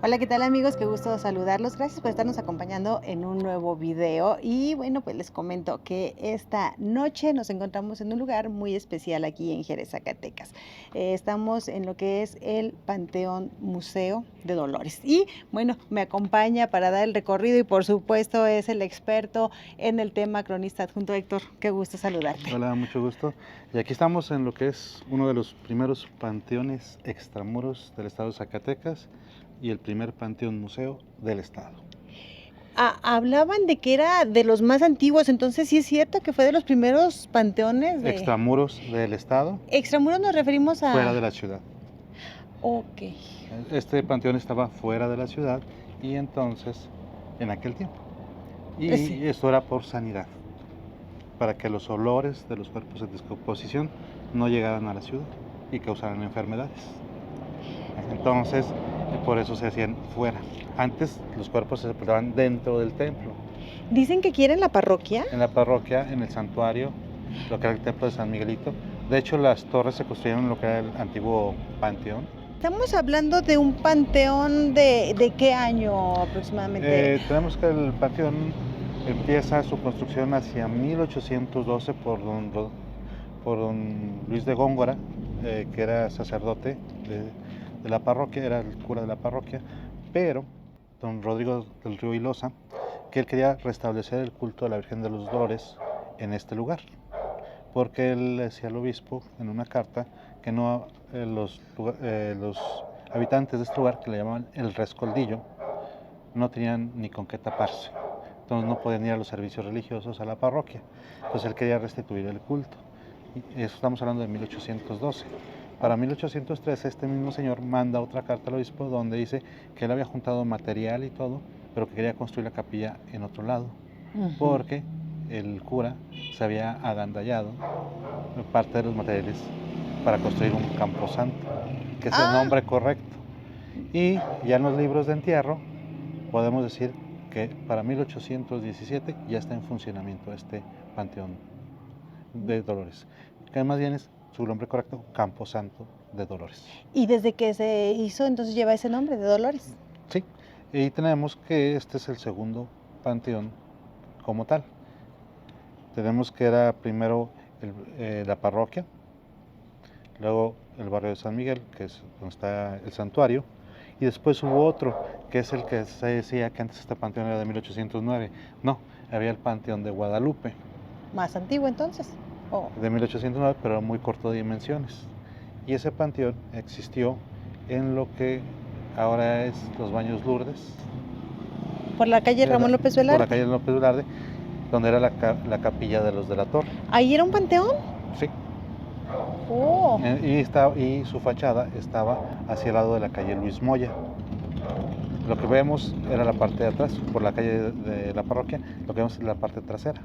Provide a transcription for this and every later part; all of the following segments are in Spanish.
Hola, ¿qué tal amigos? Qué gusto saludarlos. Gracias por estarnos acompañando en un nuevo video. Y bueno, pues les comento que esta noche nos encontramos en un lugar muy especial aquí en Jerez, Zacatecas. Estamos en lo que es el Panteón Museo de Dolores. Y bueno, me acompaña para dar el recorrido y por supuesto es el experto en el tema, cronista adjunto Héctor. Qué gusto saludarte. Hola, mucho gusto. Y aquí estamos en lo que es uno de los primeros panteones extramuros del estado de Zacatecas y el primer panteón museo del estado. Hablaban de que era de los más antiguos, entonces sí es cierto que fue de los primeros panteones de... Extramuros del estado, Extramuros nos referimos a... fuera de la ciudad. Ok. Este panteón estaba fuera de la ciudad y entonces, en aquel tiempo. Y Sí. esto era por sanidad, para que los olores de los cuerpos en descomposición no llegaran a la ciudad y causaran enfermedades. Entonces, por eso se hacían fuera. Antes los cuerpos se sepultaban dentro del templo. Dicen que quieren la parroquia. En la parroquia, en el santuario, lo que era el templo de San Miguelito. De hecho, las torres se construyeron en lo que era el antiguo panteón. Estamos hablando de un panteón de ¿qué año aproximadamente? Tenemos que el panteón empieza su construcción hacia 1812 por don Luis de Góngora, que era sacerdote de la parroquia, era el cura de la parroquia, pero don Rodrigo del Río y Loza, que él quería restablecer el culto de la Virgen de los Dolores en este lugar, porque él le decía al obispo en una carta que no los habitantes de este lugar, que le llamaban el Rescoldillo, no tenían ni con qué taparse, entonces no podían ir a los servicios religiosos a la parroquia, entonces él quería restituir el culto. Y eso estamos hablando de 1812. Para 1813 este mismo señor manda otra carta al obispo donde dice que él había juntado material y todo, pero que quería construir la capilla en otro lado, porque el cura se había agandallado parte de los materiales para construir un camposanto, que es el nombre correcto. Y ya en los libros de entierro podemos decir que para 1817 ya está en funcionamiento este panteón de Dolores, que más bien es su nombre correcto, Camposanto de Dolores. Y desde que se hizo, entonces lleva ese nombre de Dolores. Sí, y tenemos que este es el segundo panteón como tal. Tenemos que era primero la parroquia, luego el barrio de San Miguel, que es donde está el santuario, y después hubo otro, que es el que se decía que antes este panteón era de 1809. No, había el panteón de Guadalupe. Más antiguo entonces. De 1809, pero muy corto de dimensiones. Y ese panteón existió en lo que ahora es los Baños Lourdes. Por la calle Ramón López Velarde. Por la calle López Velarde, donde era la capilla de los de la Torre. ¿Ahí era un panteón? Sí. Oh. Y su fachada estaba hacia el lado de la calle Luis Moya. Lo que vemos era la parte de atrás, por la calle de la parroquia, lo que vemos es la parte trasera.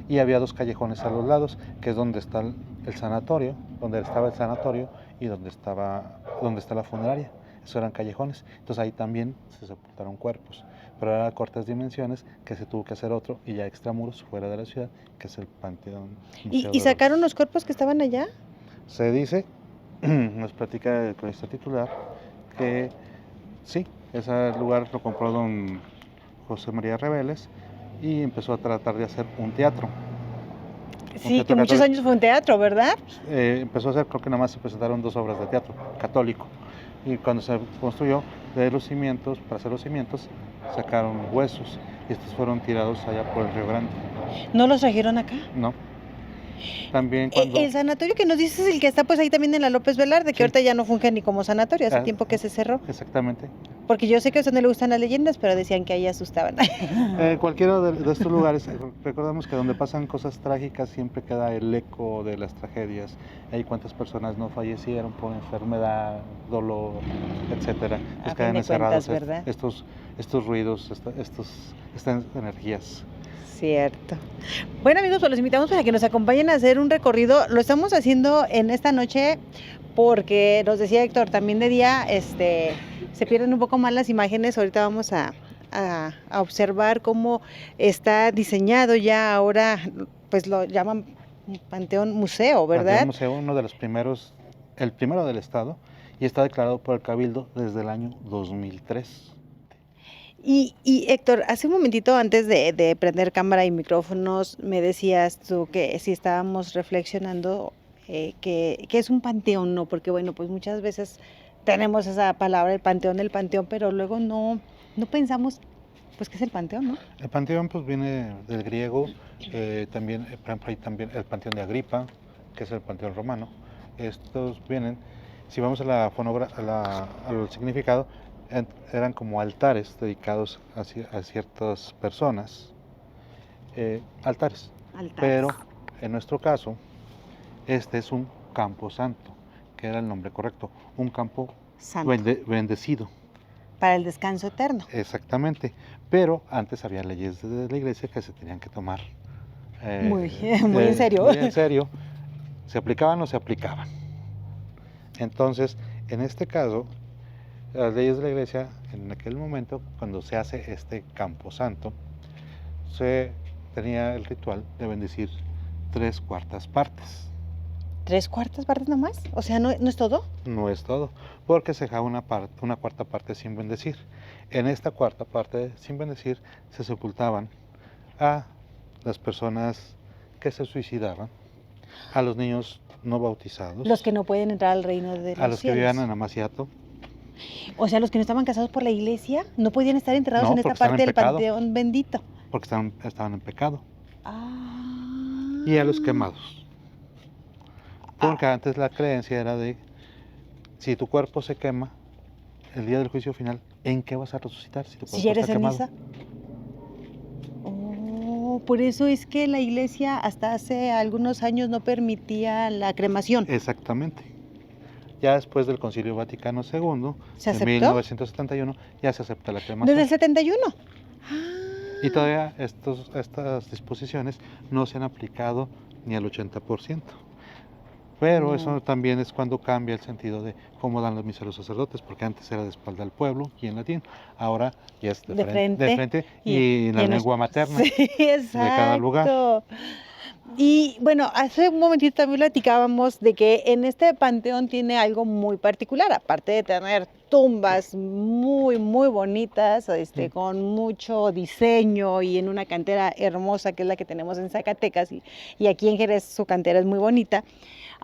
Y había dos callejones a los lados, que es donde está el sanatorio, donde estaba el sanatorio y donde está la funeraria. Esos eran callejones. Entonces ahí también se sepultaron cuerpos, pero era de cortas dimensiones, que se tuvo que hacer otro y ya extramuros, fuera de la ciudad, que es el Panteón Museo ¿Y sacaron los cuerpos que estaban allá? Se dice, nos platica el cronista titular, que sí, ese lugar lo compró don José María Reveles y empezó a tratar de hacer un teatro. Sí, que muchos años fue un teatro, ¿verdad? Empezó a hacer, creo que nada más se presentaron 2 obras de teatro católico. Y cuando se construyó de los cimientos, para hacer los cimientos, sacaron huesos y estos fueron tirados allá por el Río Grande. ¿No los trajeron acá? No. También cuando... El sanatorio que nos dices es el que está pues ahí también en la López Velarde, que sí, ahorita ya no funge ni como sanatorio, hace tiempo que se cerró. Exactamente. Porque yo sé que a usted no le gustan las leyendas, pero decían que ahí asustaban. Cualquiera de estos lugares, recordamos que donde pasan cosas trágicas siempre queda el eco de las tragedias. Hay cuántas personas no fallecieron por enfermedad, dolor, etcétera. Pues quedan encerrados estos ruidos, estas energías. Cierto. Bueno amigos, pues los invitamos para que nos acompañen a hacer un recorrido. Lo estamos haciendo en esta noche porque nos decía Héctor, también de día se pierden un poco más las imágenes. Ahorita vamos a observar cómo está diseñado ya ahora, pues lo llaman Panteón Museo, ¿verdad? Panteón Museo, uno de los primeros, el primero del estado, y está declarado por el Cabildo desde el año 2003. Y Héctor, hace un momentito antes de prender cámara y micrófonos, me decías tú que si estábamos reflexionando que es un panteón, ¿no? Porque bueno, pues muchas veces tenemos esa palabra, el panteón, pero luego no pensamos, pues, ¿qué es el panteón, no? El panteón pues viene del griego, también, por ejemplo, hay también el panteón de Agripa, que es el panteón romano. Estos vienen, si vamos a al significado, eran como altares dedicados a ciertas personas, altares. Pero en nuestro caso, este es un campo santo, que era el nombre correcto, un campo santo, bendecido. Para el descanso eterno. Exactamente, pero antes había leyes de la iglesia que se tenían que tomar muy en serio. Muy en serio. ¿Se aplicaban o no se aplicaban? Entonces, en este caso, las leyes de la iglesia, en aquel momento, cuando se hace este campo santo, se tenía el ritual de bendecir 3/4 partes. ¿3/4 partes nomás? O sea, ¿no es todo? No es todo, porque se dejaba una 1/4 parte sin bendecir. En esta 1/4 parte sin bendecir se sepultaban a las personas que se suicidaban, a los niños no bautizados, los que no pueden entrar al reino de los a los que cielos. vivían en Amaciato. O sea, los que no estaban casados por la iglesia no podían estar enterrados en esta parte del panteón bendito. Porque estaban en pecado. Ah. Y a los quemados. Porque antes la creencia era de, si tu cuerpo se quema, el día del juicio final, ¿en qué vas a resucitar si tu cuerpo ¿Si eres está quemado? ceniza? Oh, por eso es que la iglesia hasta hace algunos años no permitía la cremación. Exactamente. Ya después del Concilio Vaticano II, ¿Se en aceptó? 1971, ya se acepta la cremación. ¿Desde el 71? Y todavía estas disposiciones no se han aplicado ni al 80%. Pero eso también es cuando cambia el sentido de cómo dan la misa los sacerdotes, porque antes era de espalda al pueblo y en latín, ahora ya es de frente y en la lengua materna de cada lugar. Y bueno, hace un momentito también platicábamos de que en este panteón tiene algo muy particular, aparte de tener tumbas muy, muy bonitas, con mucho diseño y en una cantera hermosa que es la que tenemos en Zacatecas y aquí en Jerez su cantera es muy bonita.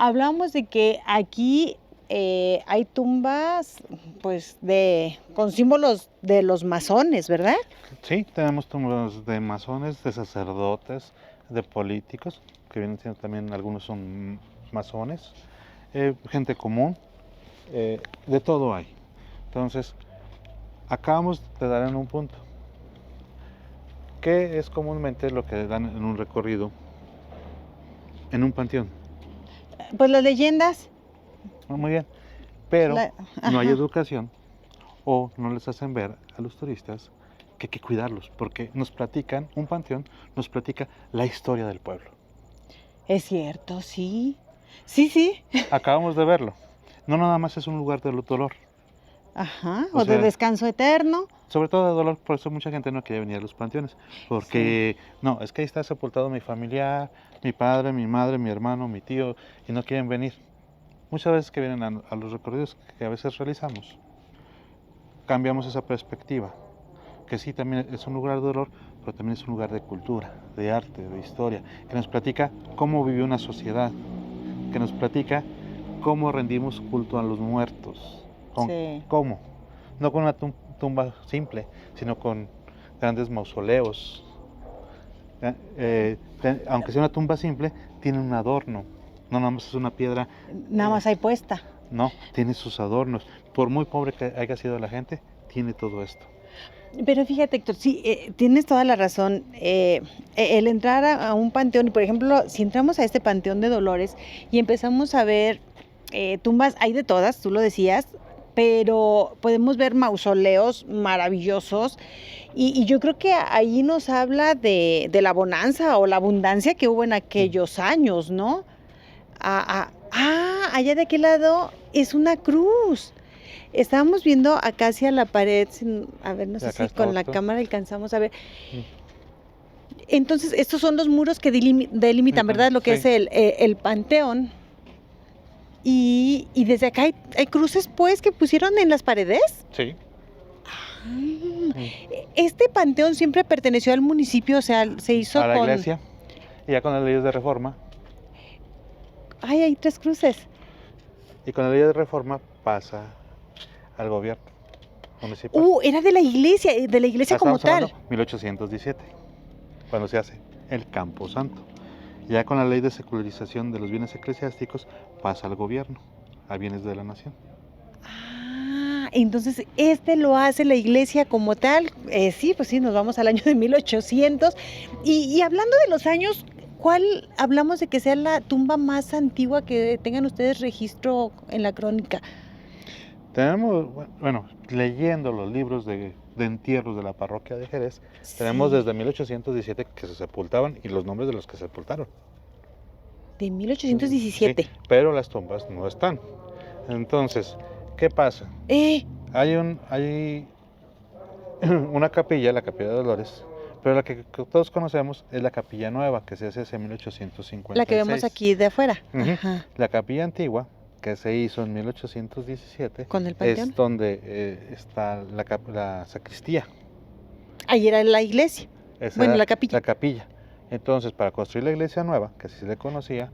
Hablábamos de que aquí hay tumbas pues con símbolos de los masones, ¿verdad? Sí, tenemos tumbas de masones, de sacerdotes, de políticos, que vienen siendo también, algunos son masones, gente común, de todo hay. Entonces, acabamos de dar en un punto. ¿Qué es comúnmente lo que dan en un recorrido en un panteón? Pues las leyendas. Muy bien, pero no hay educación o no les hacen ver a los turistas que hay que cuidarlos, porque nos platican, un panteón nos platica la historia del pueblo. Es cierto, sí. Sí. Acabamos de verlo. No nada más es un lugar de dolor. Ajá, o de descanso eterno. Sobre todo de dolor, por eso mucha gente no quiere venir a los panteones, porque no, es que ahí está sepultado mi familiar, mi padre, mi madre, mi hermano, mi tío, y no quieren venir. Muchas veces que vienen a los recorridos que a veces realizamos, cambiamos esa perspectiva, que sí, también es un lugar de dolor, pero también es un lugar de cultura, de arte, de historia, que nos platica cómo vivió una sociedad, que nos platica cómo rendimos culto a los muertos, cómo, no con una tumba simple, sino con grandes mausoleos. Aunque sea una tumba simple, tiene un adorno, no nada más es una piedra. Nada más hay puesta. No, tiene sus adornos. Por muy pobre que haya sido la gente, tiene todo esto. Pero fíjate, Héctor, sí, tienes toda la razón. El entrar a un panteón, y por ejemplo, si entramos a este Panteón de Dolores y empezamos a ver tumbas, hay de todas, tú lo decías, pero podemos ver mausoleos maravillosos y yo creo que ahí nos habla de la bonanza o la abundancia que hubo en aquellos años, ¿no? Allá de aquel lado es una cruz. Estábamos viendo acá hacia la pared, a ver, no sé si con la cámara alcanzamos a ver. Entonces, estos son los muros que delimitan, ¿verdad? Lo que es el panteón. Y desde acá hay cruces, pues, que pusieron en las paredes. Sí. Este panteón siempre perteneció al municipio, o sea, se hizo A la con... iglesia. Y ya con las leyes de reforma. Ay, hay 3 cruces. Y con la ley de reforma pasa al gobierno municipal. Era de la iglesia como Estamos tal. hablando 1817, cuando se hace el Camposanto. Ya con la ley de secularización de los bienes eclesiásticos pasa al gobierno, a bienes de la nación. Entonces lo hace la iglesia como tal. Sí, pues sí, nos vamos al año de 1800. Y hablando de los años, ¿cuál hablamos de que sea la tumba más antigua que tengan ustedes registro en la crónica? Tenemos, bueno, leyendo los libros de entierros de la parroquia de Jerez, tenemos Sí. desde 1817 que se sepultaban y los nombres de los que se sepultaron. De 1817. Sí, pero las tumbas no están. Entonces, ¿qué pasa? Hay una capilla, la Capilla de Dolores, pero la que todos conocemos es la Capilla Nueva, que se hace hacia 1856. La que vemos aquí de afuera. Ujú. Ajá. La Capilla Antigua, que se hizo en 1817, Con el panteón. es donde está la sacristía. Ahí era la iglesia. Esa Bueno, era la capilla. La capilla. Entonces, para construir la iglesia nueva, que así se le conocía,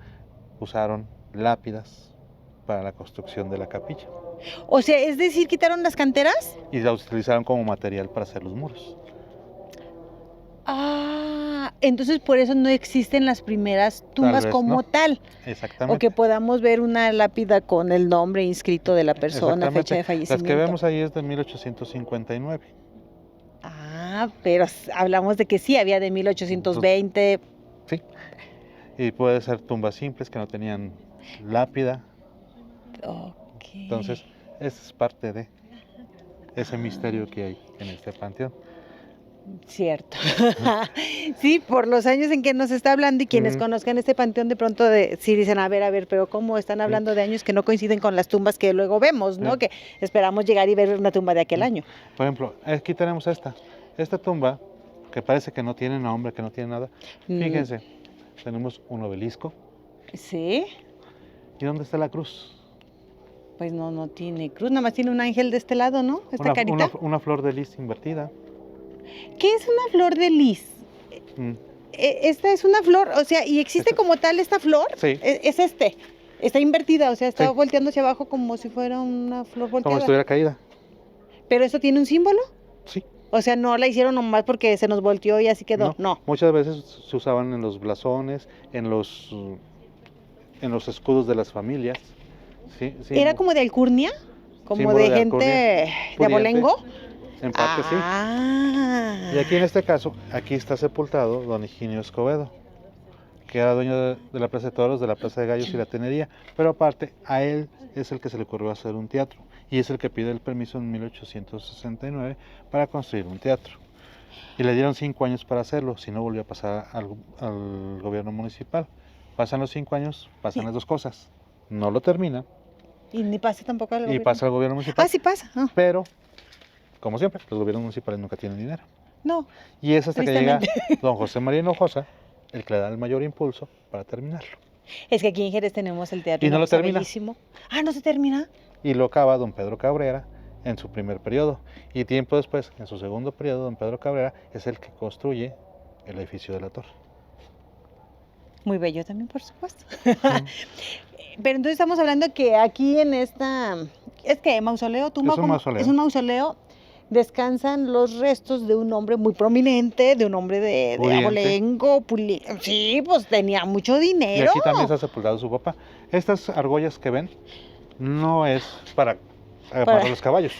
usaron lápidas para la construcción de la capilla. O sea, es decir, quitaron las canteras. Y la utilizaron como material para hacer los muros. Entonces por eso no existen las primeras tumbas vez como no. tal. Exactamente. O que podamos ver una lápida con el nombre inscrito de la persona, fecha de Las fallecimiento. que vemos ahí es de 1859. Pero hablamos de que sí, había de 1820. Sí. Y puede ser tumbas simples que no tenían lápida. Ok. Entonces, esa es parte de ese misterio que hay en este panteón. Cierto. Sí, por los años en que nos está hablando y quienes conozcan este panteón de pronto sí dicen, a ver, pero ¿cómo están hablando de años que no coinciden con las tumbas que luego vemos, ¿no? Que esperamos llegar y ver una tumba de aquel año. Por ejemplo, aquí tenemos esta tumba que parece que no tiene nombre, que no tiene nada. Fíjense, tenemos un obelisco. Sí. ¿Y dónde está la cruz? Pues no tiene cruz, nada más tiene un ángel de este lado, ¿no? Esta carita. Una flor de lis invertida. ¿Qué es una flor de lis? Esta es una flor, o sea, ¿y existe como tal esta flor? Sí. Está invertida, o sea, está Sí. volteando hacia abajo como si fuera una flor volteada. Como si estuviera caída. ¿Pero eso tiene un símbolo? Sí. O sea, no la hicieron nomás porque se nos volteó y así quedó, no. Muchas veces se usaban en los blasones, en los escudos de las familias. Sí, ¿Era como de alcurnia? ¿Como símbolo de de gente de pudiente. abolengo? En parte sí. Y aquí en este caso, aquí está sepultado don Higinio Escobedo, que era dueño de la Plaza de Toros, de la Plaza de Gallos y la Tenería, pero aparte a él es el que se le ocurrió hacer un teatro y es el que pide el permiso en 1869 para construir un teatro. Y le dieron 5 años para hacerlo, si no volvió a pasar al gobierno municipal. Pasan los 5 años, pasan las dos cosas. No lo termina. Y ni pasa tampoco al gobierno. Y pasa al gobierno municipal. Sí pasa. Pero, como siempre, los gobiernos municipales nunca tienen dinero. No. Y es hasta que llega don José María Hinojosa el que le da el mayor impulso para terminarlo. Es que aquí en Jerez tenemos el teatro. Y no lo termina. Bellísimo. ¿No se termina? Y lo acaba don Pedro Cabrera en su primer periodo. Y tiempo después, en su segundo periodo, don Pedro Cabrera es el que construye el edificio de la torre. Muy bello también, por supuesto. Pero entonces estamos hablando que aquí en esta... ¿Es que mausoleo? ¿Tumba? Es un mausoleo. Es un mausoleo. Descansan los restos de un hombre muy prominente, de un hombre de abolengo, sí, pues tenía mucho dinero. Y aquí también está sepultado su papá. Estas argollas que ven no es para amarrar los caballos.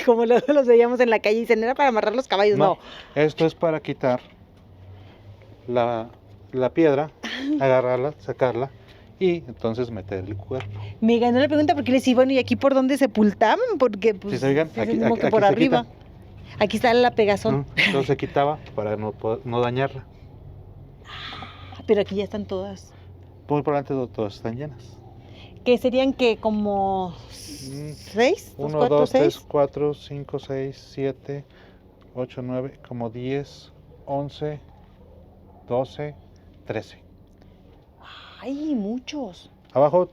Como los veíamos en la calle y dicen, era para amarrar los caballos, no. Esto es para quitar la piedra, agarrarla, sacarla y entonces meter el cuerpo. Me ganó la pregunta porque les decía, bueno, ¿y aquí por dónde sepultaban? Porque pues si se fijan, aquí por se arriba. Quita. Aquí está la pegazón. Entonces se quitaba para no dañarla. Pero aquí ya están todas. Muy probablemente todas están llenas. ¿Qué serían que como 6? 1, 2, 3, 4, 5, 6, 7, 8, 9, como 10, 11, 12, 13. Ay, muchos. Abajo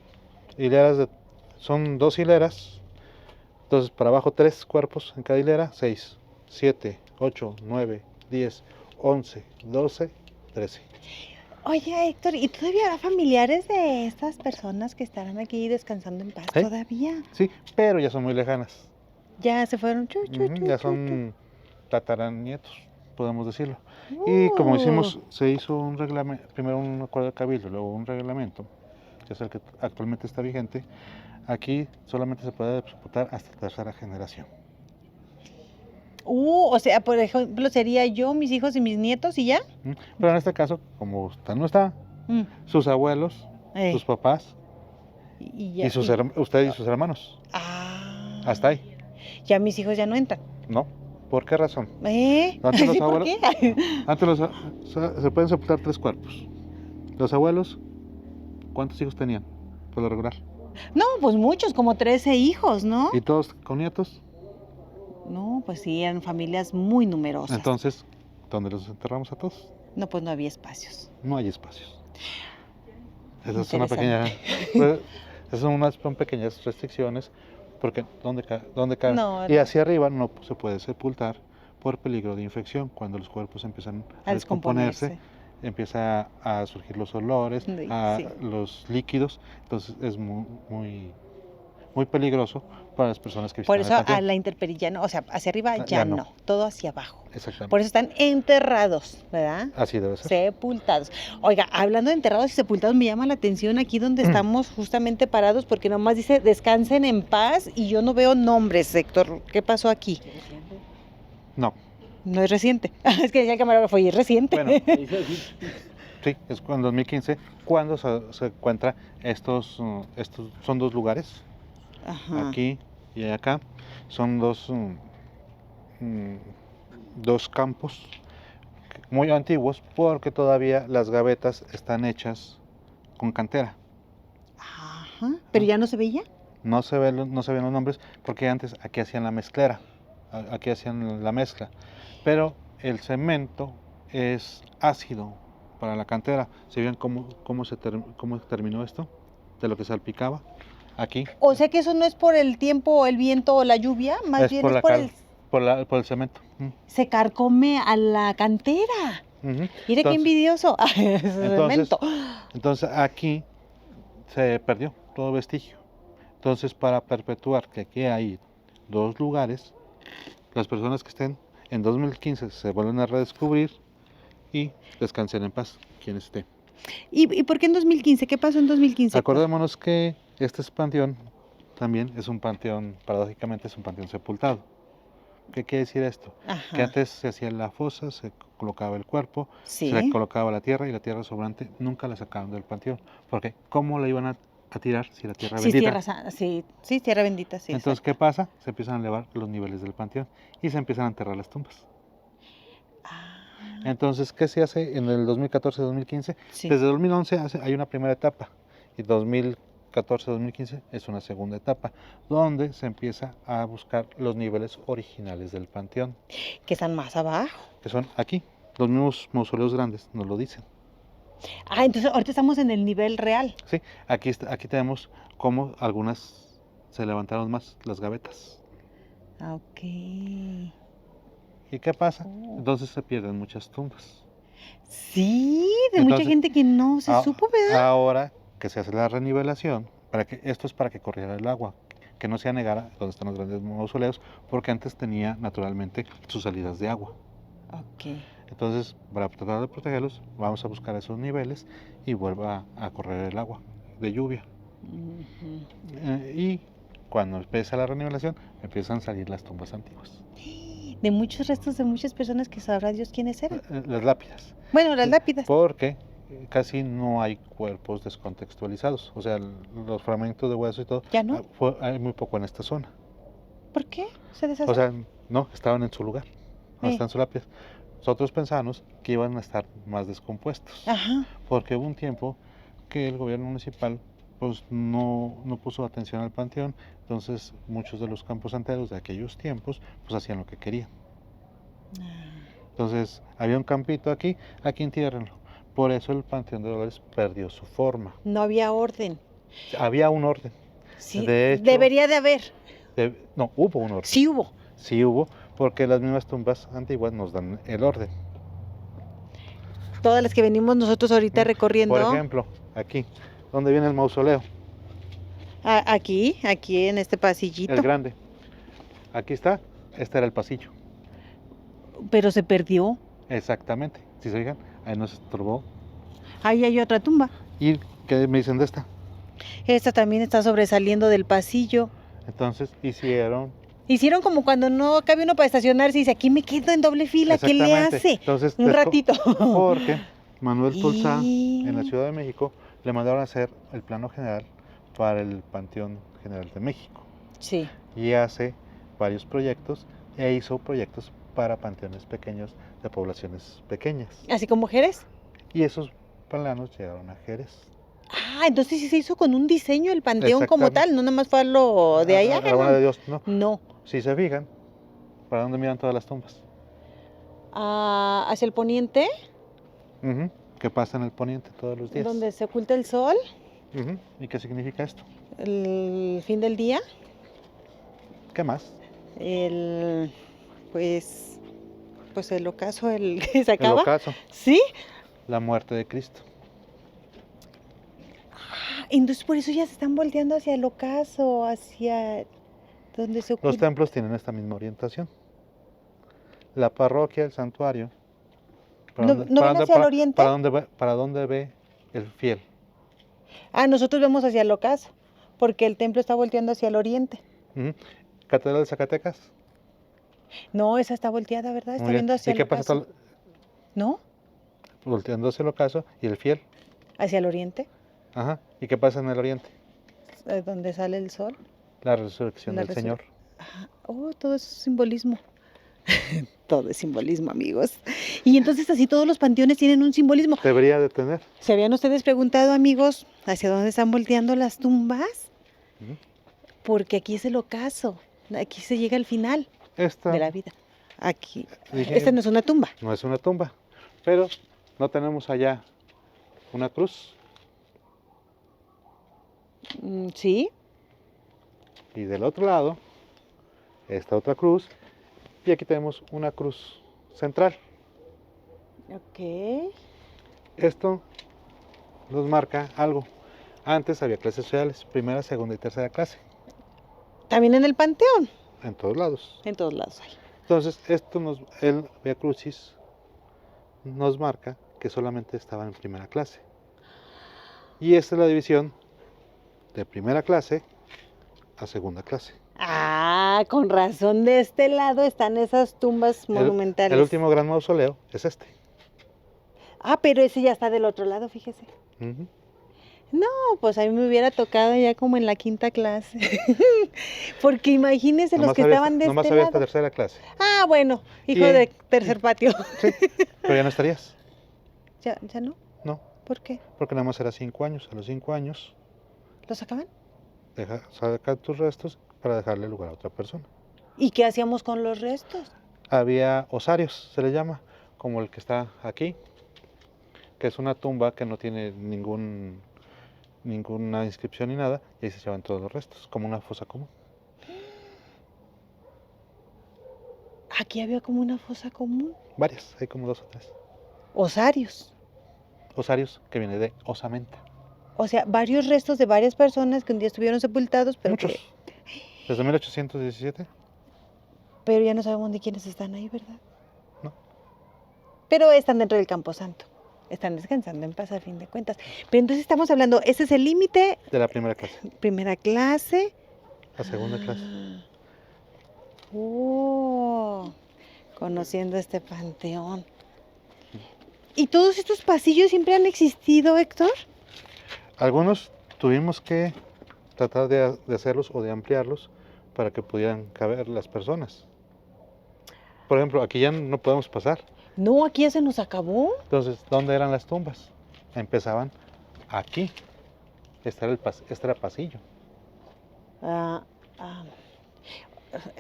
hileras de son 2 hileras, entonces para abajo 3 cuerpos en cada hilera, 6, 7, 8, 9, 10, 11, 12, 13. Oye, Héctor, ¿y todavía habrá familiares de estas personas que estarán aquí descansando en paz? ¿Sí? ¿Todavía? Sí, pero ya son muy lejanas. Ya se fueron. Ya son tataranietos, podemos decirlo. Y como hicimos, se hizo un reglamento, primero un acuerdo de cabildo, luego un reglamento, que es el que actualmente está vigente. Aquí solamente se puede disputar hasta tercera generación. O sea, por ejemplo, sería yo, mis hijos y mis nietos y ya. Pero en este caso, como usted no está, sus abuelos, sus papás y ya, usted y sus hermanos. Hasta ahí. Ya mis hijos ya no entran. No. ¿Por qué razón? Antes los abuelos, ¿por qué? Antes se pueden sepultar 3 cuerpos. Los abuelos, ¿cuántos hijos tenían por lo regular? No, pues muchos, como 13 hijos, ¿no? ¿Y todos con nietos? No, pues sí, eran familias muy numerosas. Entonces, ¿dónde los enterramos a todos? No, pues no había espacios. No hay espacios. Esa es una pequeña... esas son unas pequeñas restricciones, porque ¿dónde cabe? No, y hacia arriba no se puede sepultar por peligro de infección. Cuando los cuerpos empiezan a descomponerse, empieza a surgir los olores, los líquidos, entonces es muy peligroso para las personas que visitan el panteón. Por eso a la intemperie ya no, o sea, hacia arriba ya no, todo hacia abajo. Exactamente. Por eso están enterrados, ¿verdad? Así debe ser. Sepultados. Oiga, hablando de enterrados y sepultados, me llama la atención aquí donde estamos justamente parados, porque nomás dice descansen en paz y yo no veo nombres, Héctor. ¿Qué pasó aquí? No. No es reciente. Es que decía el camarógrafo, y es reciente. Bueno, sí, es en 2015 cuando se encuentra estos son 2 lugares. Ajá. Aquí y acá son 2 campos muy antiguos, porque todavía las gavetas están hechas con cantera. Ajá. ¿Pero ya no se veía? No se ven los nombres, porque antes aquí hacían la mezclera, aquí hacían la mezcla, pero el cemento es ácido para la cantera. ¿Se ven cómo terminó esto? De lo que salpicaba aquí. O sea que eso no es por el tiempo, el viento o la lluvia, más bien es por el cemento. Se carcome a la cantera. Mire qué envidioso. Entonces aquí se perdió todo vestigio. Entonces, para perpetuar que aquí hay 2 lugares, las personas que estén en 2015 se vuelven a redescubrir y descansen en paz, quien esté. ¿Y por qué en 2015? ¿Qué pasó en 2015? Acordémonos que este panteón también es un panteón, paradójicamente es un panteón sepultado. ¿Qué quiere decir esto? Ajá. Que antes se hacía la fosa, se colocaba el cuerpo, se le colocaba la tierra, y la tierra sobrante nunca la sacaban del panteón. Porque ¿cómo la iban a tirar si la tierra bendita? Tierra bendita, sí. Entonces, exacto. ¿Qué pasa? Se empiezan a elevar los niveles del panteón y se empiezan a enterrar las tumbas. Entonces, ¿qué se hace en el 2014-2015? Desde 2011 hay una primera etapa, y 2014-2015 es una segunda etapa, donde se empieza a buscar los niveles originales del panteón. Que están más abajo. Que son aquí, los mismos mausoleos grandes nos lo dicen. Entonces ahorita estamos en el nivel real. Sí, aquí tenemos cómo algunas se levantaron más las gavetas. Ok. ¿Y qué pasa? Entonces se pierden muchas tumbas. Sí, mucha gente que no se supo, ¿verdad? Ahora que se hace la renivelación, esto es para que corriera el agua, que no se anegara donde están los grandes mausoleos, porque antes tenía naturalmente sus salidas de agua. Ok. Entonces, para tratar de protegerlos, vamos a buscar esos niveles y vuelva a correr el agua de lluvia. Y cuando empieza la renivelación, empiezan a salir las tumbas antiguas. De muchos restos de muchas personas que sabrá Dios quiénes eran. Las lápidas. Bueno, las lápidas. Porque casi no hay cuerpos descontextualizados. O sea, los fragmentos de hueso y todo, ¿ya no? Hay muy poco en esta zona. ¿Por qué? ¿Se deshacen? O sea, no, estaban en su lugar. No están sus lápidas. Nosotros pensamos que iban a estar más descompuestos. Ajá. Porque hubo un tiempo que el gobierno municipal pues no puso atención al panteón, entonces muchos de los campos santeros de aquellos tiempos pues hacían lo que querían. Entonces había un campito aquí entiérrenlo. Por eso el Panteón de Dolores perdió su forma. No había orden. Había un orden. Sí, De hecho, debería de haber. no, hubo un orden. Sí hubo. Sí hubo, porque las mismas tumbas antiguas nos dan el orden. Todas las que venimos nosotros ahorita Por recorriendo. ejemplo, aquí, donde viene el mausoleo, Aquí en este pasillito. el grande. Aquí está, este era el pasillo. Pero se perdió. Exactamente. Si se fijan, ahí nos estorbó. Ahí hay otra tumba. ¿Y qué me dicen de esta? Esta también está sobresaliendo del pasillo. Entonces hicieron. Hicieron como cuando no cabe uno para estacionarse y dice, aquí me quedo en doble fila, ¿qué le Exactamente. hace? Entonces, Un ratito. Porque Manuel Tolsá, Y- en la Ciudad de México, le mandaron a hacer el plano general para el Panteón General de México. Sí. Y hace varios proyectos e hizo proyectos para panteones pequeños de poblaciones pequeñas. ¿Así como Jerez? Y esos planos llegaron a Jerez. Ah, entonces sí se hizo con un diseño el panteón como Exactamente. tal, no nada más fue a lo de allá. A la buena de Dios, no. No. Si se fijan, ¿para dónde miran todas las tumbas? Ah, hacia el poniente, Ujú. ¿Qué pasa en el poniente todos los días? donde se oculta el sol, Ujú. ¿Y qué significa esto? el fin del día, ¿Qué más? pues el ocaso, el que se El acaba. ocaso, ¿Sí? la muerte de Cristo. Entonces por eso ya se están volteando hacia el ocaso, hacia donde se Los oculta. templos tienen esta misma orientación. La parroquia, el santuario. ¿No ven hacia el oriente? Para dónde ve el fiel? Ah, nosotros vemos hacia el ocaso, porque el templo está volteando hacia el oriente. Ujú. Catedral de Zacatecas. No, esa está volteada, ¿verdad? Está Muy bien. viendo hacia ¿Y el qué pasa ocaso. ¿No? volteando hacia el ocaso y el fiel? Hacia el oriente, Ajá. ¿Y qué pasa en el oriente? donde sale el sol. La resurrección La del Señor. Ajá. Oh, todo eso es simbolismo. Todo es simbolismo, amigos. Y entonces así todos los panteones tienen un simbolismo. Debería de tener. ¿Se habían ustedes preguntado, amigos, hacia dónde están volteando las tumbas? Ujú. Porque aquí es el ocaso. Aquí se llega al final Esta de la vida. Aquí. Dije- Esta no es una tumba. no es una tumba, pero no tenemos allá una cruz. Sí. Y del otro lado, esta otra cruz. Y aquí tenemos una cruz central. Ok. Esto nos marca algo. Antes había clases sociales, primera, segunda y tercera clase, También en el panteón. en todos lados. En todos lados hay. Entonces, el Via Crucis nos marca que solamente estaban en primera clase. Y esta es la división de primera clase a segunda clase. Ah, con razón de este lado están esas tumbas monumentales. El último gran mausoleo es este. Ah, pero ese ya está del otro lado, fíjese. Ujú. No, pues a mí me hubiera tocado ya como en la quinta clase. Porque imagínense los Nomás que había estaban de nomás este había hasta lado. tercera clase. Ah, bueno, hijo Y- de tercer patio. Sí, pero ya no estarías. ¿Ya no? No, ¿Por qué? porque nada más era 5 años. A los 5 años, ¿Lo sacaban? saca tus restos para dejarle lugar a otra persona. ¿Y qué hacíamos con los restos? Había osarios, se le llama, como el que está aquí, que es una tumba que no tiene ninguna inscripción ni nada, y ahí se llevan todos los restos, como una fosa común. Aquí había como una fosa común. Varias, hay como 2 o 3. Osarios. Osarios, que viene de osamenta. O sea, varios restos de varias personas que un día estuvieron sepultados, pero, Muchos. Desde 1817. pero ya no sabemos de quiénes están ahí, ¿verdad? No. Pero están dentro del Camposanto. Están descansando en paz a fin de cuentas. Pero entonces estamos hablando, ese es el límite, De la primera clase. primera clase. La segunda clase. Ah. Oh, conociendo este panteón. ¿Y todos estos pasillos siempre han existido, Héctor? Algunos tuvimos que tratar de hacerlos o de ampliarlos para que pudieran caber las personas. Por ejemplo, aquí ya no podemos pasar. No, aquí ya se nos acabó. Entonces, ¿dónde eran las tumbas? Empezaban aquí. Este era pasillo. Ah, ah.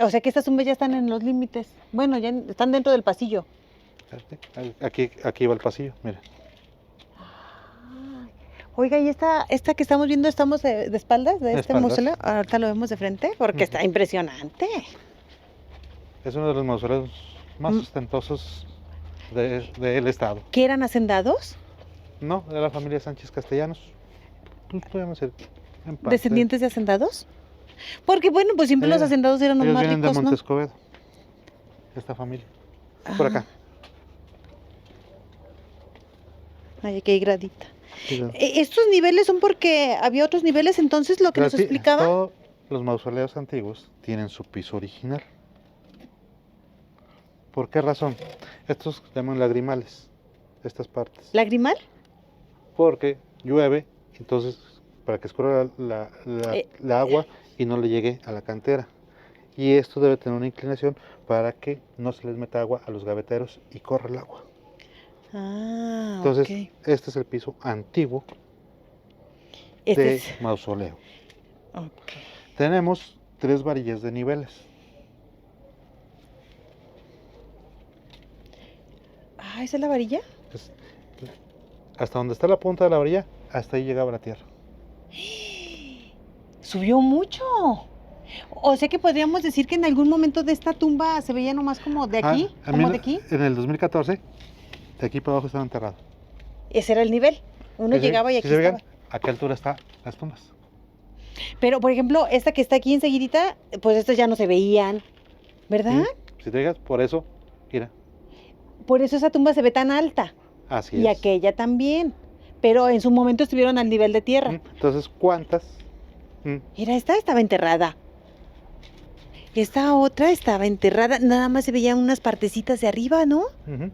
O sea que estas tumbas ya están en los límites. Bueno, ya están dentro del pasillo. Aquí va el pasillo, mira. Ah, Oiga, y esta que estamos viendo, ¿estamos de espaldas de De este espaldas. mausoleo? Ahorita lo vemos de frente porque está impresionante. Es uno de los mausoleos más Mm. ostentosos del estado. ¿Qué eran hacendados? No, de la familia Sánchez Castellanos. Pues podemos ser en parte. ¿Descendientes de hacendados? Porque bueno, pues siempre los Ellos- hacendados eran los Ellos más vienen de ricos, ¿no? Montescobedo. Esta familia. Por acá. Ay, aquí hay gradita. Sí, ¿Estos niveles son porque había otros niveles entonces, lo que nos explicaba? Todos los mausoleos antiguos tienen su piso original. ¿Por qué razón? Estos se llaman lagrimales, estas partes. ¿Lagrimal? Porque llueve, entonces para que escurra Eh. la agua y no le llegue a la cantera. Y esto debe tener una inclinación para que no se les meta agua a los gaveteros y corra el agua. Ah, Entonces, ok. este es el piso antiguo Este de es. mausoleo. Ok. Tenemos 3 varillas de niveles. Ah, ¿esa es la varilla? Es- hasta donde está la punta de la varilla, hasta ahí llegaba la tierra. Subió mucho. O sea que podríamos decir que en algún momento de esta tumba se veía nomás como de aquí, Ah, como de aquí. En el 2014, de aquí para abajo estaba enterrado. Ese era el nivel. Uno Ese- llegaba y si aquí se fijan, estaba. ¿a qué altura están las tumbas? Pero, por ejemplo, esta que está aquí enseguidita, pues estas ya no se veían, ¿verdad? ¿Sí? Si te fijas, por eso, mira, Por eso esa tumba se ve tan alta. así Y es. aquella también. Pero en su momento estuvieron al nivel de tierra. Entonces, ¿cuántas? Mira, esta estaba enterrada. Esta otra estaba enterrada. Nada más se veían unas partecitas de arriba, ¿no? Ujú.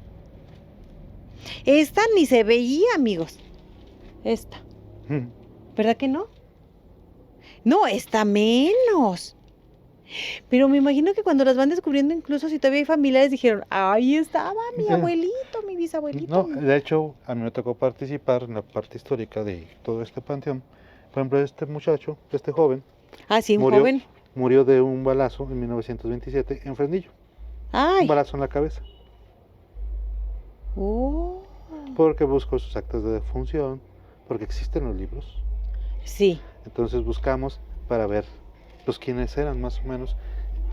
Esta ni se veía, amigos. Esta. Ujú. ¿Verdad que no? No, esta menos. Pero me imagino que cuando las van descubriendo, incluso si todavía hay familiares, dijeron, ahí estaba mi Sí. abuelito, mi bisabuelito. No, de hecho, a mí me tocó participar en la parte histórica de todo este panteón. Por ejemplo, este muchacho, este joven, Ah, sí, un murió, joven. murió de un balazo en 1927 en Fresnillo. Un Ay. balazo en la cabeza. Oh. Porque buscó sus actas de defunción, porque existen los libros. Sí. Entonces buscamos para ver pues quiénes eran más o menos,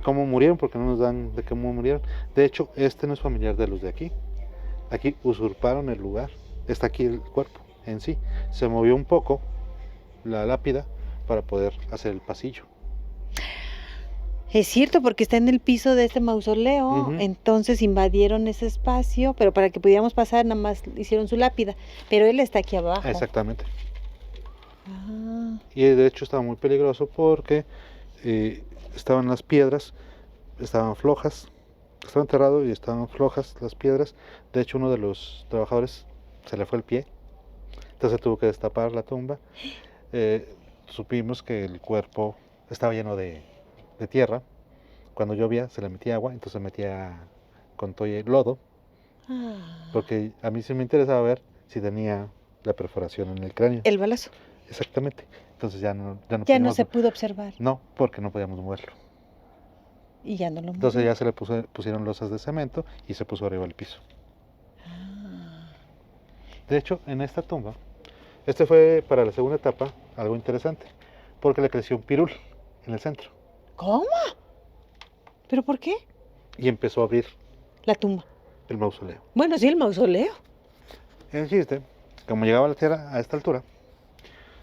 cómo murieron, porque no nos dan de cómo murieron. De hecho, este no es familiar de los de aquí. Aquí usurparon el lugar. Está aquí el cuerpo en sí. Se movió un poco la lápida para poder hacer el pasillo. Es cierto, porque está en el piso de este mausoleo, Ujú. entonces invadieron ese espacio, pero para que pudiéramos pasar nada más hicieron su lápida, pero él está aquí abajo. Exactamente. Ah, Y de hecho estaba muy peligroso porque estaban las piedras, estaban flojas, estaba enterrado y estaban flojas las piedras. De hecho, uno de los trabajadores se le fue el pie, entonces tuvo que destapar la tumba. Supimos que el cuerpo estaba lleno de tierra. Cuando llovía se le metía agua, entonces metía con todo el lodo, ah. porque a mí sí me interesaba ver si tenía la perforación en el cráneo. El balazo. Exactamente. Entonces ya no Ya no podíamos se pudo observar No, porque no podíamos moverlo. y ya no lo Entonces movió. ya se le pusieron losas de cemento y se puso arriba del piso. Ah. De hecho, en esta tumba, este fue para la segunda etapa algo interesante, porque le creció un pirul en el centro ¿Cómo? ¿Pero por qué? y empezó a abrir La tumba. el mausoleo. Bueno, sí, el mausoleo. El chiste, como llegaba la tierra a esta altura,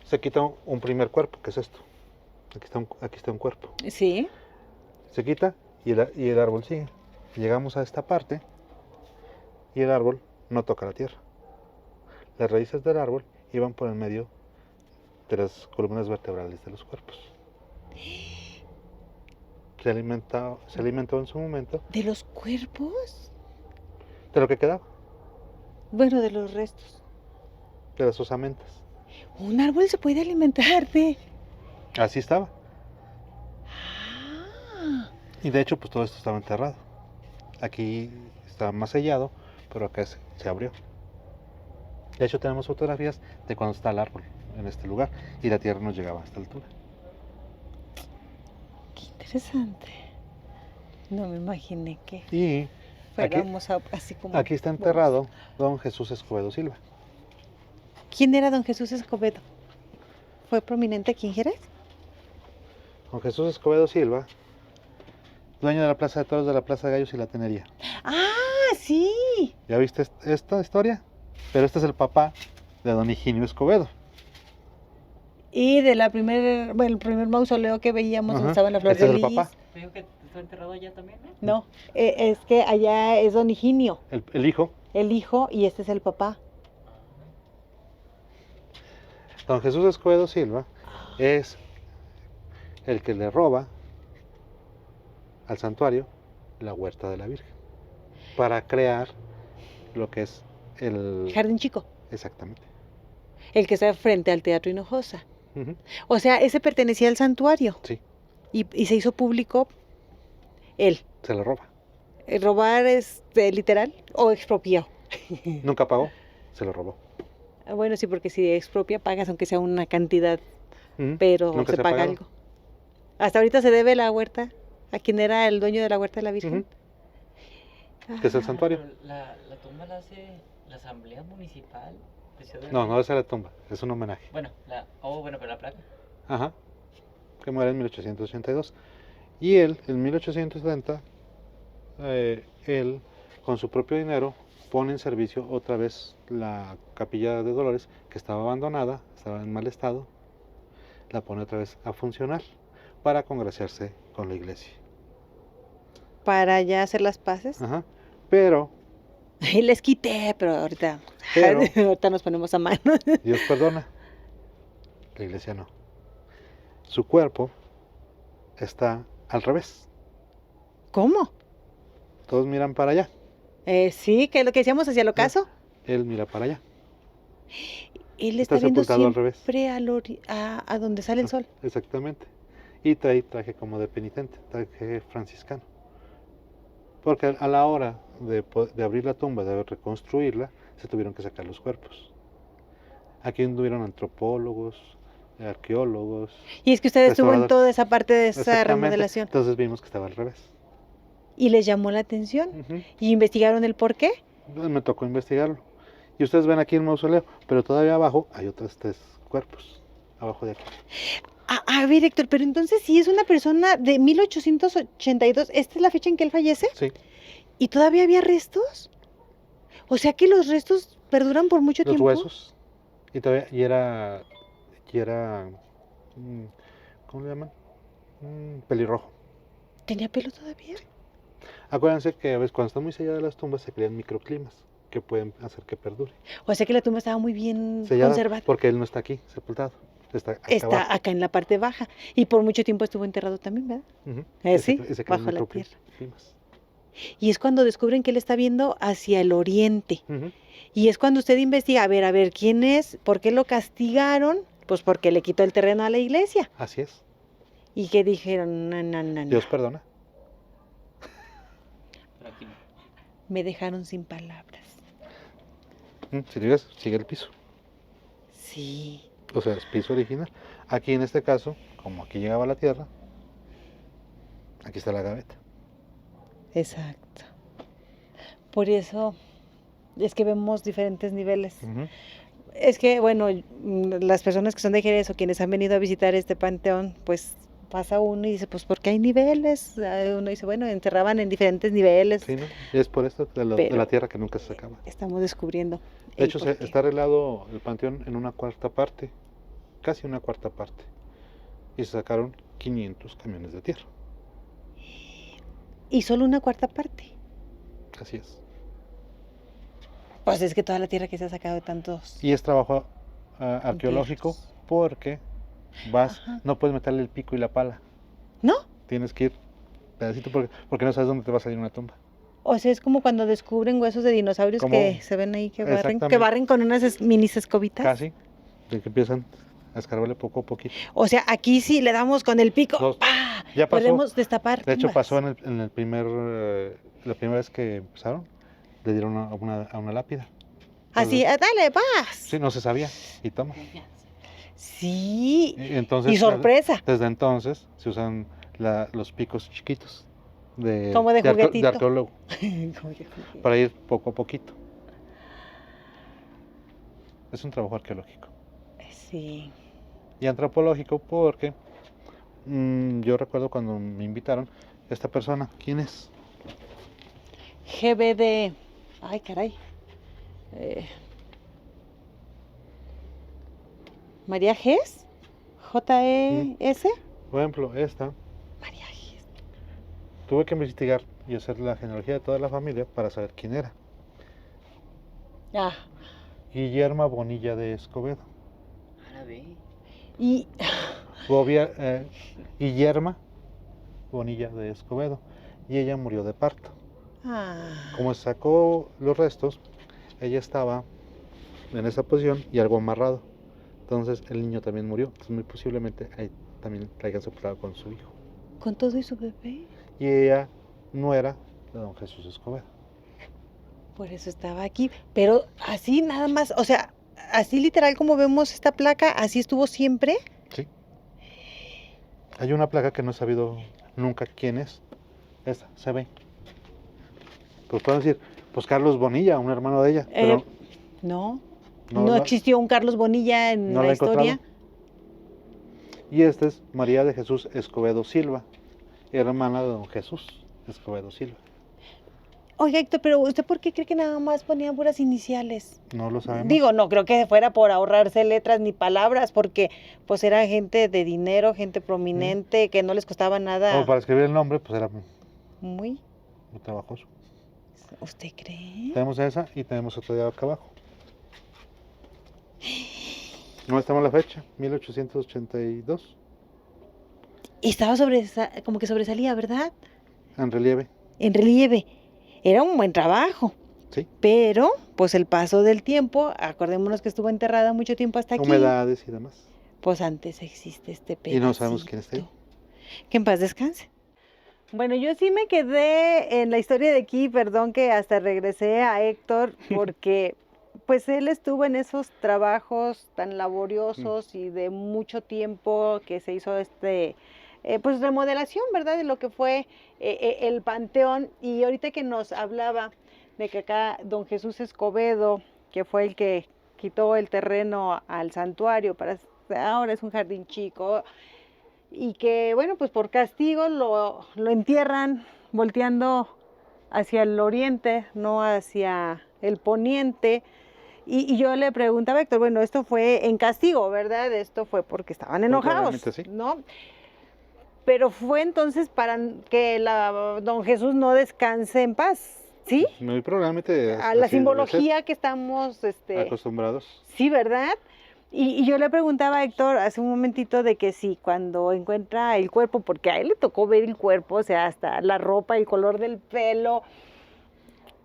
se quita un primer cuerpo, que es esto. Aquí está un cuerpo. Sí. Se quita y el árbol sigue. Llegamos a esta parte y el árbol no toca la tierra. Las raíces del árbol iban por el medio de las columnas vertebrales de los cuerpos. Se alimentó en su momento ¿De los cuerpos? de lo que quedaba, Bueno, de los restos. de las osamentas. Un árbol se puede alimentar de... Así estaba. Ah. Y de hecho, pues todo esto estaba enterrado. Aquí estaba más sellado, pero acá se abrió. De hecho, tenemos fotografías de cuando está el árbol en este lugar y la tierra nos llegaba a esta altura. Qué interesante. No me imaginé que Y fuéramos así como... aquí está enterrado don Jesús Escobedo Silva. ¿Quién era don Jesús Escobedo? ¿Fue prominente aquí en Jerez? Don Jesús Escobedo Silva, dueño de la Plaza de Toros, de la Plaza de Gallos y la Tenería. ¡Ah, sí! ¿Ya viste esta historia? Pero este es el papá de don Higinio Escobedo. Y de el primer mausoleo que veíamos donde Ajá, estaba la flor este de es el lis. papá. ¿Te dijo que está enterrado allá también? No, es que allá es don Higinio, El hijo, el hijo, y este es el papá. don Jesús Escobedo Silva, es el que le roba al santuario la huerta de la Virgen para crear lo que es el... Jardín Chico, Exactamente. el que está frente al Teatro Hinojosa. Ujú, O sea, ese pertenecía al santuario sí, y se hizo público él. se lo roba. ¿Robar es literal o expropió? Nunca pagó, se lo robó. Bueno, sí, porque si expropia pagas aunque sea una cantidad, Ujú, pero nunca se ha paga pagado. algo. Hasta ahorita se debe la huerta a quien era el dueño de la huerta de la Virgen. Que es el Ah, santuario. Pero la tumba la hace la Asamblea Municipal de Ciudad de No, México. no esa es la tumba, es un homenaje. Bueno, bueno, pero la placa. Ajá, que muere en 1882. Y él, en 1870, él, con su propio dinero, pone en servicio otra vez la capilla de Dolores, que estaba abandonada, estaba en mal estado, la pone otra vez a funcionar para congraciarse con la iglesia. para ya hacer las paces. Ajá, pero Y les quité, pero ahorita, Pero- ahorita nos ponemos a mano. Dios perdona, la iglesia no. Su cuerpo está al revés, ¿Cómo? todos miran para allá, Sí, que es lo que decíamos hacia el ocaso. él mira para allá. Él Está está viendo sepultado al revés. siempre a donde sale el sol. Exactamente. Y trae traje como de penitente, traje franciscano. Porque a la hora de abrir la tumba, de reconstruirla, se tuvieron que sacar los cuerpos. Aquí anduvieron antropólogos, arqueólogos. Y es que usted estuvo en Restaurador. toda esa parte de esa Exactamente. remodelación. Entonces vimos que estaba al revés. Y les llamó la atención. Ujú. Y investigaron el por qué. Me tocó investigarlo. Y ustedes ven aquí el mausoleo, pero todavía abajo hay otros 3 cuerpos. Abajo de aquí. A ver, Héctor, pero entonces si es una persona de 1882, ¿esta es la fecha en que él fallece? Sí, ¿Y todavía había restos? O sea que los restos perduran por mucho los tiempo. huesos. Y todavía, ¿cómo le llaman? Pelirrojo. ¿Tenía pelo todavía? Acuérdense que a veces cuando están muy selladas las tumbas se crean microclimas que pueden hacer que perdure. O sea que la tumba estaba muy bien Sellada conservada. porque él no está aquí sepultado, está acá Está abajo. acá en la parte baja. Y por mucho tiempo estuvo enterrado también, ¿verdad? Ujú. Sí, Y se crean bajo la tierra. microclimas. Y es cuando descubren que él está viendo hacia el oriente. Ujú. Y es cuando usted investiga, a ver, ¿quién es? ¿Por qué lo castigaron? Pues porque le quitó el terreno a la iglesia. Así es. Y que dijeron, no. Dios perdona. Pero aquí no. Me dejaron sin palabras. Si te fijas, sigue el piso. Sí. O sea, es piso original. Aquí en este caso, como aquí llegaba la tierra, aquí está la gaveta. Exacto. Por eso es que vemos diferentes niveles. Ujú. Es que, bueno, las personas que son de Jerez o quienes han venido a visitar este panteón, pues pasa uno y dice, pues porque hay niveles. Uno dice, bueno, enterraban en diferentes niveles. Sí, ¿no? Y es por esto de Pero- la tierra que nunca se sacaba. Estamos descubriendo. De el hecho, porqué. está arreglado el panteón en una cuarta parte, casi una cuarta parte. Y se sacaron 500 camiones de tierra. Y solo una cuarta parte. Así es. Pues es que toda la tierra que se ha sacado de tantos. Y es trabajo arqueológico entierros. porque vas, Ajá. no puedes meterle el pico y la pala. ¿No? Tienes que ir pedacito porque no sabes dónde te va a salir una tumba. O sea, es como cuando descubren huesos de dinosaurios Como- que se ven ahí que Exactamente. barren con unas minis escobitas. Casi. De que empiezan a escarbarle poco a poquito. O sea, aquí sí le damos con el pico. Dos. ¡Pah! Ya pasó. Podemos destapar. De hecho, tumbas. pasó en el primer, la primera vez que empezaron, le dieron a una lápida. Así, dale, vas. Sí, no se sabía. Y toma. Sí. Y entonces, Y sorpresa. desde entonces se usan los picos chiquitos Como de juguetito. arqueólogo para ir poco a poquito. Es un trabajo arqueológico. Sí. Y antropológico porque yo recuerdo cuando me invitaron, esta persona, ¿quién es? GBD. Ay, caray. Eh, María Gess. JES. Por ejemplo, esta, María Gess. tuve que investigar y hacer la genealogía de toda la familia para saber quién era. Ah. Guillerma Bonilla de Escobedo. Ahora ve. Y Guillerma Bonilla de Escobedo. Y ella murió de parto. Como sacó los restos, ella estaba en esa posición y algo amarrado. Entonces el niño también murió. Entonces muy posiblemente ahí también la hayan sepultado con su hijo. ¿Con todo y su bebé? Y ella no era de don Jesús Escobedo. Por eso estaba aquí. Pero así nada más, o sea, así literal como vemos esta placa, así estuvo siempre. Sí. Hay una placa que no he sabido nunca quién es. Esta, se ve. Pues pueden decir, pues Carlos Bonilla, un hermano de ella. Pero no. no No la- existió un Carlos Bonilla en no la la he historia. encontrado. Y esta es María de Jesús Escobedo Silva, hermana de don Jesús Escobedo Silva. Oiga, Héctor, pero ¿usted por qué cree que nada más ponían puras iniciales? No lo sabemos. Digo, no creo que fuera por ahorrarse letras ni palabras, porque pues era gente de dinero, gente prominente, que no les costaba nada. Como para escribir el nombre, pues era Muy. muy trabajoso. ¿Usted cree? Tenemos esa y tenemos otra de acá abajo. No estamos la fecha, 1882, Y estaba como que sobresalía, ¿verdad? en relieve. En relieve. Era un buen trabajo. Sí. Pero, pues el paso del tiempo, acordémonos que estuvo enterrada mucho tiempo hasta aquí. Humedades y demás. Pues antes existe este pedacito. Y no sabemos quién está ahí. Que en paz descanse. Bueno, yo sí me quedé en la historia de aquí, perdón que hasta regresé a Héctor, porque pues él estuvo en esos trabajos tan laboriosos y de mucho tiempo que se hizo pues remodelación, ¿verdad? De lo que fue el Panteón. Y ahorita que nos hablaba de que acá don Jesús Escobedo, que fue el que quitó el terreno al santuario, ahora es un jardín chico, y que, bueno, pues por castigo lo entierran volteando hacia el oriente, no hacia el poniente. Y yo le preguntaba a Héctor, bueno, esto fue en castigo, ¿verdad? Esto fue porque estaban enojados, Probablemente sí. ¿no? Pero fue entonces para que don Jesús no descanse en paz, ¿sí? Muy probablemente A la así debe ser, simbología que estamos acostumbrados. sí, ¿verdad? Y yo le preguntaba a Héctor hace un momentito de que sí, cuando encuentra el cuerpo, porque a él le tocó ver el cuerpo, o sea, hasta la ropa, el color del pelo,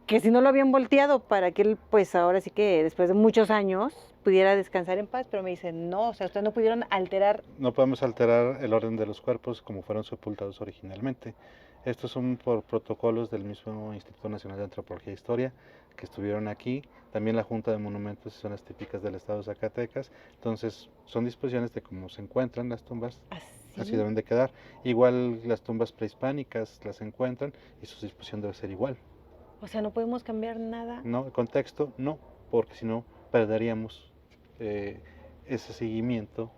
que si no lo habían volteado para que él, pues ahora sí que después de muchos años pudiera descansar en paz, pero me dicen, no, o sea, ustedes no pudieron alterar. No podemos alterar el orden de los cuerpos como fueron sepultados originalmente. Estos son por protocolos del mismo Instituto Nacional de Antropología e Historia que estuvieron aquí. También la Junta de Monumentos y Zonas Típicas del Estado de Zacatecas. Entonces, son disposiciones de cómo se encuentran las tumbas. Así deben de quedar. Igual las tumbas prehispánicas las encuentran y su disposición debe ser igual. O sea, no podemos cambiar nada. No, el contexto no, porque si no perderíamos ese seguimiento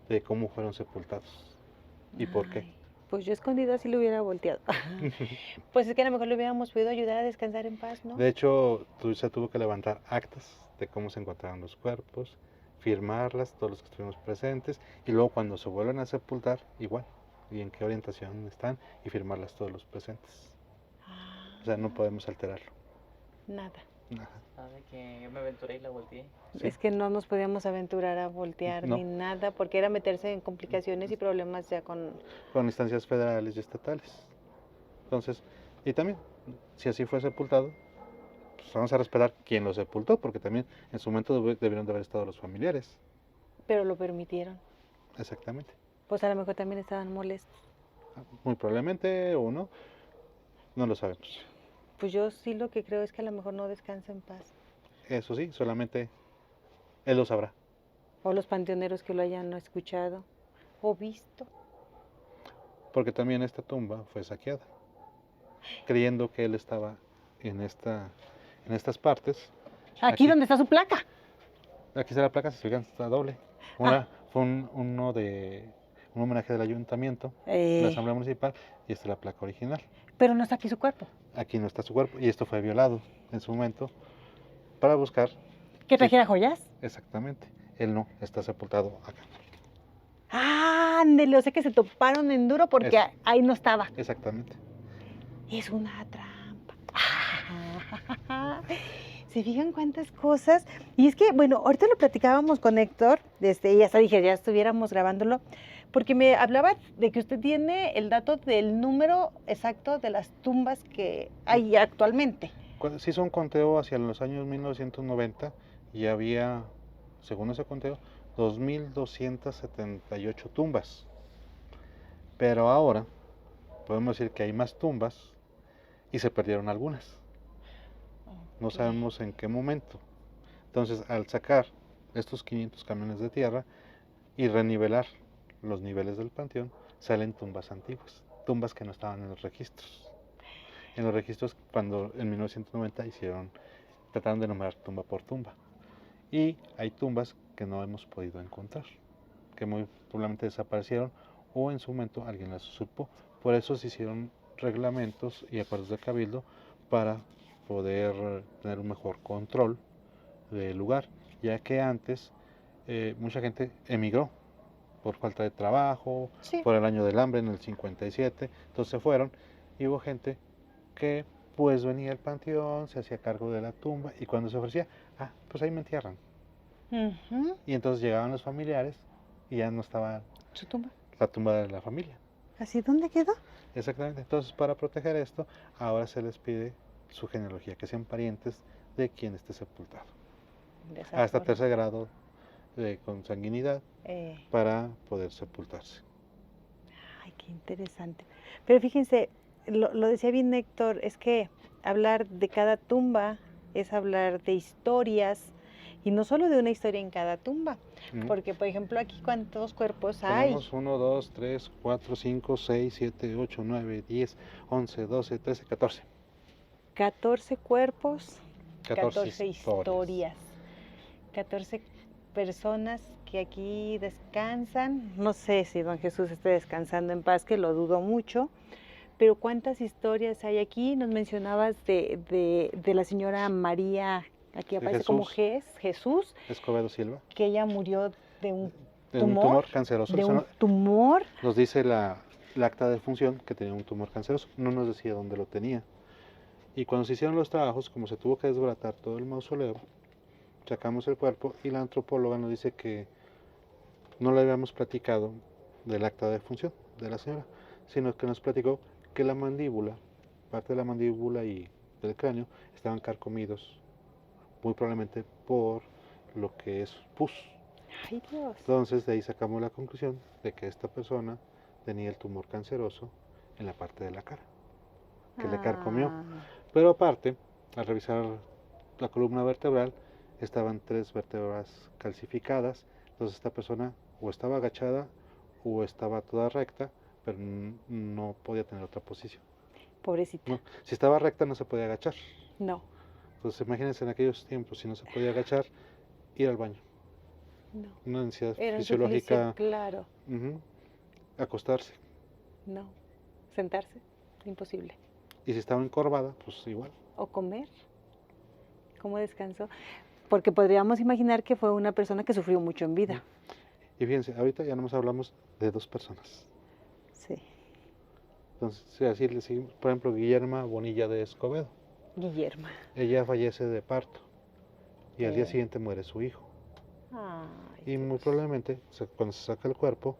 de cómo fueron sepultados y por qué. Pues yo escondido así lo hubiera volteado. Pues es que a lo mejor le hubiéramos podido ayudar a descansar en paz, ¿no? De hecho, se tuvo que levantar actas de cómo se encontraban los cuerpos, firmarlas, todos los que estuvimos presentes, y luego cuando se vuelven a sepultar, igual, y en qué orientación están, y firmarlas todos los presentes. O sea, no podemos alterarlo. Nada. Ajá. Sabe que yo me aventuré y la volteé. Sí. Es que no nos podíamos aventurar a voltear No. ni nada, porque era meterse en complicaciones y problemas ya con... Con instancias federales y estatales. Entonces, y también, si así fue sepultado, pues vamos a respetar quién lo sepultó, porque también en su momento debieron de haber estado los familiares. Pero lo permitieron. Exactamente. Pues a lo mejor también estaban molestos. Muy probablemente o no, no lo sabemos. Pues yo sí lo que creo es que a lo mejor no descansa en paz. Eso sí, solamente él lo sabrá. O los panteoneros que lo hayan escuchado o visto. Porque también esta tumba fue saqueada, creyendo que él estaba en estas partes. Aquí donde está su placa. Aquí está la placa, se fijan, está doble. Fue un homenaje del ayuntamiento, de la Asamblea Municipal, y esta es la placa original. Pero no está aquí su cuerpo. Aquí no está su cuerpo, y esto fue violado en su momento para buscar. ¿Que Sí, trajera joyas? exactamente. Él no, está sepultado acá. Ándele, o sea que se toparon en duro porque Eso. ahí no estaba. Exactamente. Es una trampa. ¿Se fijan cuántas cosas? Y es que, bueno, ahorita lo platicábamos con Héctor, y hasta dije, ya estuviéramos grabándolo, porque me hablaba de que usted tiene el dato del número exacto de las tumbas que hay actualmente. Se hizo un conteo hacia los años 1990 y había, según ese conteo, 2.278 tumbas. Pero ahora podemos decir que hay más tumbas y se perdieron algunas. No sabemos en qué momento. Entonces, al sacar estos 500 camiones de tierra y renivelar los niveles del panteón, salen tumbas antiguas, tumbas que no estaban en los registros. En los registros, cuando en 1990 trataron de nombrar tumba por tumba. Y hay tumbas que no hemos podido encontrar, que muy probablemente desaparecieron o en su momento alguien las usurpó. Por eso se hicieron reglamentos y acuerdos de cabildo para poder tener un mejor control del lugar, ya que antes mucha gente emigró por falta de trabajo, Sí. por el año del hambre en el 57, entonces se fueron y hubo gente que pues venía al panteón, se hacía cargo de la tumba y cuando se ofrecía, pues ahí me entierran. Y entonces llegaban los familiares y ya no estaba ¿Su tumba? la tumba de la familia. ¿Así dónde quedó? Exactamente, entonces para proteger esto, ahora se les pide su genealogía, que sean parientes de quien esté sepultado. Hasta tercer grado de consanguinidad para poder sepultarse. Ay, qué interesante. Pero fíjense, lo decía bien Héctor, es que hablar de cada tumba es hablar de historias y no solo de una historia en cada tumba, porque por ejemplo aquí cuántos cuerpos hay. Tenemos 1, 2, 3, 4, 5, 6, 7, 8, 9, 10, 11, 12, 13, 14. 14 cuerpos, 14 historias. 14 personas que aquí descansan. No sé si don Jesús esté descansando en paz, que lo dudo mucho, pero cuántas historias hay aquí. Nos mencionabas de la señora María, aquí aparece como Jesús Escobedo Silva, que ella murió de un tumor canceroso. De un tumor. Nos dice la acta de función que tenía un tumor canceroso, no nos decía dónde lo tenía. Y cuando se hicieron los trabajos, como se tuvo que desbaratar todo el mausoleo, sacamos el cuerpo y la antropóloga nos dice que no le habíamos platicado del acta de función de la señora, sino que nos platicó que la mandíbula, parte de la mandíbula y del cráneo, estaban carcomidos, muy probablemente por lo que es pus. Ay, Dios. Entonces de ahí sacamos la conclusión de que esta persona tenía el tumor canceroso en la parte de la cara, que le carcomió. Pero aparte, al revisar la columna vertebral, estaban 3 vértebras calcificadas, entonces esta persona o estaba agachada o estaba toda recta, pero no podía tener otra posición. Pobrecita. No, si estaba recta no se podía agachar. No. Entonces imagínense en aquellos tiempos, si no se podía agachar, ir al baño. No. Una necesidad Era fisiológica. Claro. Acostarse. No. Sentarse, imposible. Y si estaba encorvada, pues igual. O comer. ¿Cómo descansó? Porque podríamos imaginar que fue una persona que sufrió mucho en vida. Y fíjense, ahorita ya nomás hablamos de 2 personas. Sí. Entonces, así le seguimos, por ejemplo, Guillerma Bonilla de Escobedo. Guillerma. Ella fallece de parto y al día siguiente muere su hijo. Ay, y muy probablemente, cuando se saca el cuerpo,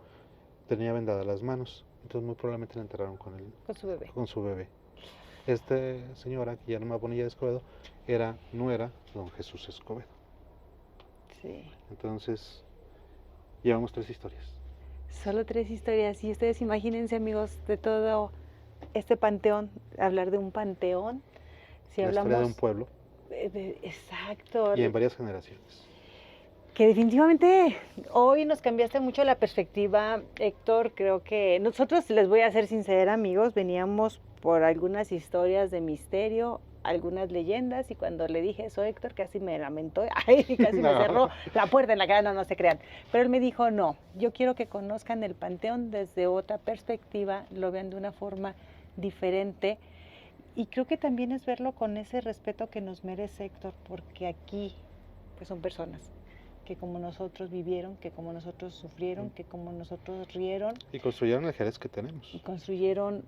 tenía vendadas las manos. Entonces muy probablemente la enterraron con su bebé. Esta señora, Guillerma Bonilla de Escobedo, era nuera de don Jesús Escobedo. Sí. Entonces, llevamos 3 historias. Solo 3 historias. Y ustedes imagínense, amigos, de todo este panteón, hablar de un panteón. Si la hablamos historia de un pueblo. Exacto. Y en varias generaciones. Que definitivamente hoy nos cambiaste mucho la perspectiva, Héctor. Creo que nosotros, les voy a ser sincera, amigos, veníamos por algunas historias de misterio, algunas leyendas, y cuando le dije eso, Héctor casi me lamentó, ay, casi me No. cerró la puerta en la cara, no se crean. Pero él me dijo, no, yo quiero que conozcan el panteón desde otra perspectiva, lo vean de una forma diferente, y creo que también es verlo con ese respeto que nos merece, Héctor, porque aquí pues son personas que como nosotros vivieron, que como nosotros sufrieron, que como nosotros rieron Y construyeron el Jerez que tenemos. y construyeron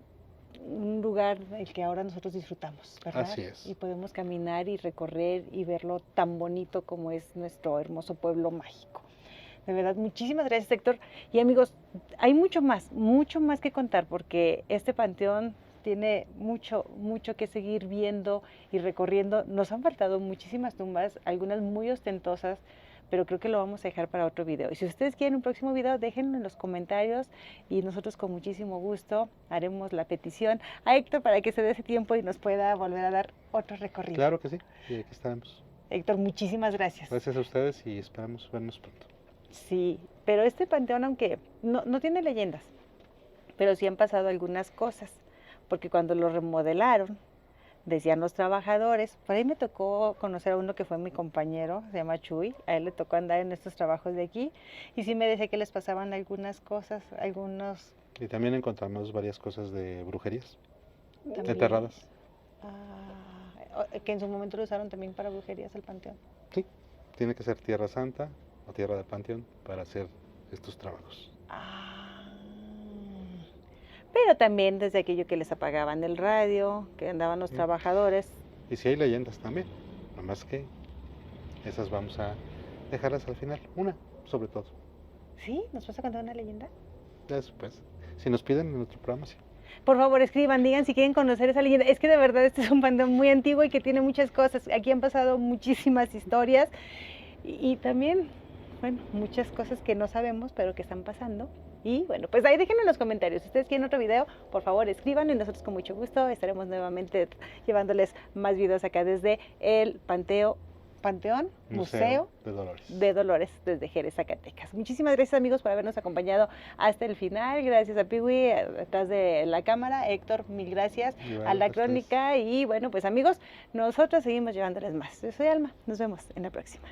un lugar el que ahora nosotros disfrutamos, ¿verdad? Así es. Y podemos caminar y recorrer y verlo tan bonito como es nuestro hermoso pueblo mágico. De verdad, muchísimas gracias, Héctor. Y amigos, hay mucho más que contar, porque este panteón tiene mucho que seguir viendo y recorriendo. Nos han faltado muchísimas tumbas, algunas muy ostentosas, pero creo que lo vamos a dejar para otro video. Y si ustedes quieren un próximo video, déjenlo en los comentarios y nosotros con muchísimo gusto haremos la petición a Héctor para que se dé ese tiempo y nos pueda volver a dar otro recorrido. Claro que sí, y aquí estaremos. Héctor, muchísimas gracias. Gracias a ustedes y esperamos vernos pronto. Sí, pero este panteón, aunque no tiene leyendas, pero sí han pasado algunas cosas, porque cuando lo remodelaron, decían los trabajadores, por ahí me tocó conocer a uno que fue mi compañero, se llama Chuy, a él le tocó andar en estos trabajos de aquí, y sí me decía que les pasaban algunas cosas, algunos... Y también encontramos varias cosas de brujerías, también, enterradas. que en su momento lo usaron también para brujerías el panteón. Sí, tiene que ser Tierra Santa o Tierra del Panteón para hacer estos trabajos. Pero también desde aquello que les apagaban el radio, que andaban los trabajadores. Y sí hay leyendas también, nomás que esas vamos a dejarlas al final, una sobre todo. ¿Sí? ¿Nos vas a contar una leyenda? Después, si nos piden en nuestro programa, sí. Por favor, escriban, digan si quieren conocer esa leyenda. Es que de verdad este es un panteón muy antiguo y que tiene muchas cosas. Aquí han pasado muchísimas historias y también, bueno, muchas cosas que no sabemos, pero que están pasando. Y bueno, pues ahí déjenlo en los comentarios. Si ustedes quieren otro video, por favor escriban y nosotros con mucho gusto estaremos nuevamente llevándoles más videos acá desde el Panteón Museo de Dolores desde Jerez, Zacatecas. Muchísimas gracias, amigos, por habernos acompañado hasta el final. Gracias a Piwi atrás de la cámara, Héctor, mil gracias, a la crónica. Y bueno, pues amigos, nosotros seguimos llevándoles más. Yo soy Alma, nos vemos en la próxima.